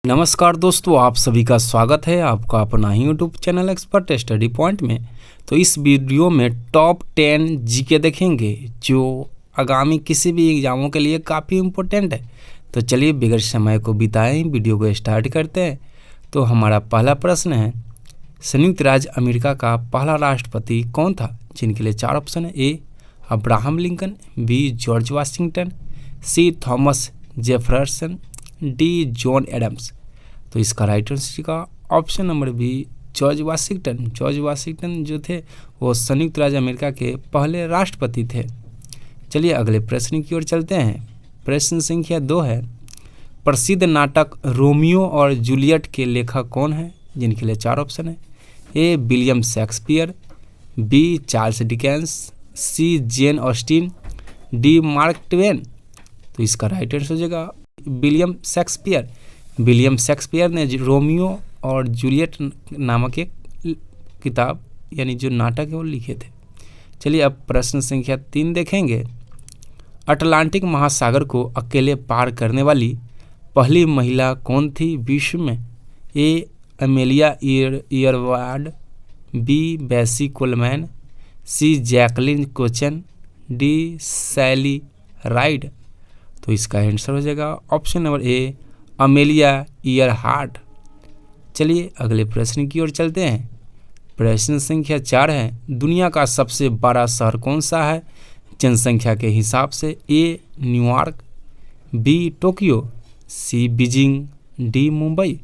नमस्कार दोस्तों, आप सभी का स्वागत है आपका अपना ही YouTube channel expert study point में। तो इस वीडियो में टॉप 10 जीके देखेंगे जो आगामी किसी भी एग्जामों के लिए काफ़ी इम्पोर्टेंट है। तो चलिए बिगड़ समय को बिताएं, वीडियो को स्टार्ट करते हैं। तो हमारा पहला प्रश्न है, संयुक्त राज्य अमेरिका का पहला राष्ट्रपति कौन था? जिनके लिए 4 ऑप्शन है। A Abraham Lincoln, B George Washington, C Thomas Jefferson, D John Adams. तो इसका राइट आंसर का option number B George Washington. George Washington जो थे वो संयुक्त राज्य अमेरिका के पहले राष्ट्रपति थे। चलिए अगले प्रश्न की ओर चलते हैं। प्रश्न संख्या 2 है, प्रसिद्ध नाटक रोमियो और जूलियट के लेखक कौन है? जिनके लिए 4 ऑप्शन है। A William Shakespeare, B Charles Dickens, C Jane Austen, D Mark Twain. तो इसका राइट आंसर हो जाएगा विलियम शेक्सपियर। विलियम शेक्सपियर ने रोमियो और जूलियट नामक एक किताब यानी जो नाटक है वो लिखे थे। चलिए अब प्रश्न संख्या 3 देखेंगे। अटलांटिक महासागर को अकेले पार करने वाली पहली महिला कौन थी विश्व में? ए अमेलिया ईयरवार्ड, बी बेसी कोलमैन, सी जैकलिन कोचन, डी सैली राइड। तो इसका आंसर हो जाएगा option number A Amelia Earhart. चलिए अगले प्रश्न की ओर चलते हैं। प्रश्न संख्या 4 है, दुनिया का सबसे बड़ा शहर कौन सा है जनसंख्या के हिसाब से? A New York, B Tokyo, C Beijing, D Mumbai.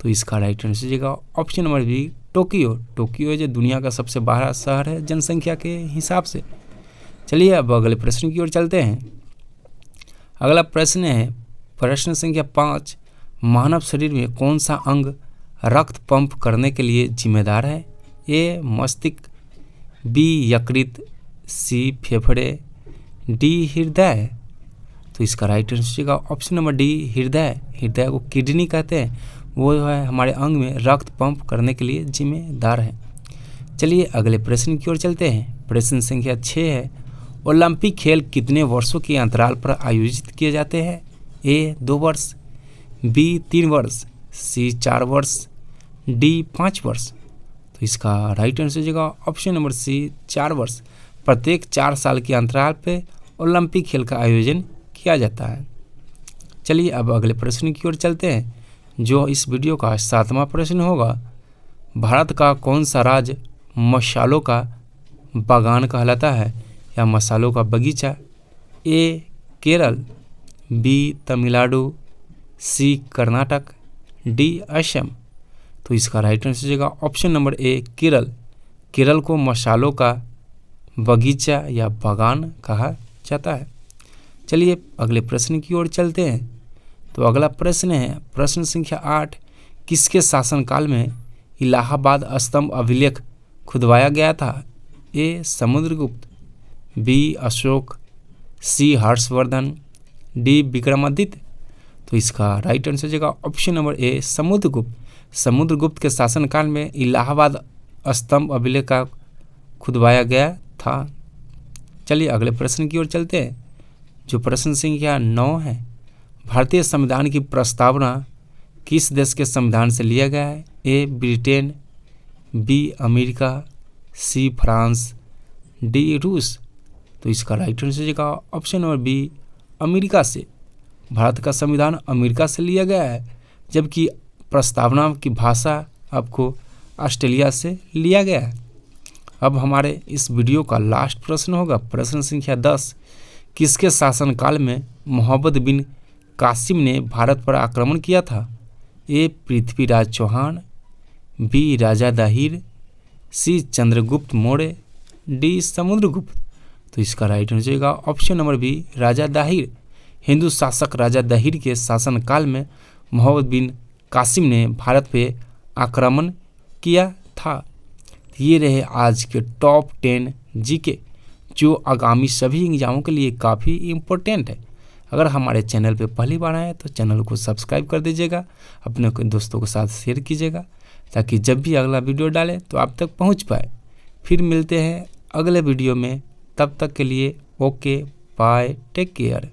तो इसका राइट आंसर हो जाएगा option number B Tokyo. Tokyo जो दुनिया का सबसे बड़ा शहर है जनसंख्या के हिसाब से। चलिए अब अगले प्रश्न की ओर चलते हैं। अगला प्रश्न है प्रश्न संख्या 5, मानव शरीर में कौन सा अंग रक्त पंप करने के लिए जिम्मेदार है? ए मस्तिष्क, बी यकृत, सी फेफड़े, डी हृदय। तो इसका राइट आंसर का ऑप्शन नंबर डी हृदय। हृदय को किडनी कहते हैं, वो है हमारे अंग में रक्त पंप करने के लिए जिम्मेदार है। चलिए अगले प्रश्न की ओर चलते हैं। प्रश्न संख्या 6 है, ओलंपिक खेल कितने वर्षों के अंतराल पर आयोजित किए जाते हैं? ए 2 वर्ष, बी 3 वर्ष, सी 4 वर्ष, डी 5 वर्ष। तो इसका राइट आंसर हो जाएगा ऑप्शन नंबर सी 4 वर्ष। प्रत्येक 4 साल के अंतराल पे ओलंपिक खेल का आयोजन किया जाता है। चलिए अब अगले प्रश्न की ओर चलते हैं जो इस वीडियो का 7वां प्रश्न होगा। भारत का कौन सा राज्य मसालों का बागान कहलाता है या मसालों का बगीचा? ए केरल, बी तमिलनाडु, सी कर्नाटक, डी असम। तो इसका राइट आंसर हो जाएगा option number A Kerala. Kerala को मसालों का बगीचा या बागान कहा जाता है। चलिए अगले प्रश्न की ओर चलते हैं। तो अगला प्रश्न है प्रश्न संख्या 8, किसके शासनकाल में इलाहाबाद स्तंभ अभिलेख खुदवाया गया था? ए समुद्रगुप्त, बी अशोक, सी हर्षवर्धन, डी विक्रमादित्य। तो इसका राइट आंसर हो जाएगा option number A Samudragupta. Samudragupta के शासनकाल में इलाहाबाद स्तंभ अभिलेख का खुदवाया गया था। चलिए अगले प्रश्न की ओर चलते हैं जो प्रश्न संख्या 9 है, भारतीय संविधान की प्रस्तावना किस देश के संविधान से लिया गया है? A Britain, B America, C France, D रूस। तो इसका राइट आंसर हो जाएगा ऑप्शन नंबर बी अमेरिका से। भारत का संविधान अमेरिका से लिया गया है, जबकि प्रस्तावना की भाषा आपको ऑस्ट्रेलिया से लिया गया है। अब हमारे इस वीडियो का लास्ट प्रश्न होगा प्रश्न संख्या 10, किसके शासनकाल में मोहम्मद बिन कासिम ने भारत पर आक्रमण किया था? ए पृथ्वीराज चौहान, बी राजा दाहिर, सी चंद्रगुप्त मौर्य, डी समुद्रगुप्त। तो इसका राइट आंसर होगा ऑप्शन नंबर बी राजा दाहिर। हिंदू शासक राजा दाहिर के शासनकाल में मोहम्मद बिन कासिम ने भारत पे आक्रमण किया था। ये रहे आज के टॉप 10 जीके जो आगामी सभी एग्जामों के लिए काफ़ी इम्पोर्टेंट है। अगर हमारे चैनल पे पहली बार आए तो चैनल को सब्सक्राइब कर दीजिएगा, अपने दोस्तों के साथ शेयर कीजिएगा ताकि जब भी अगला वीडियो डालें तो आप तक पहुंच पाए। फिर मिलते हैं अगले वीडियो में, तब तक के लिए ओके बाय, टेक केयर।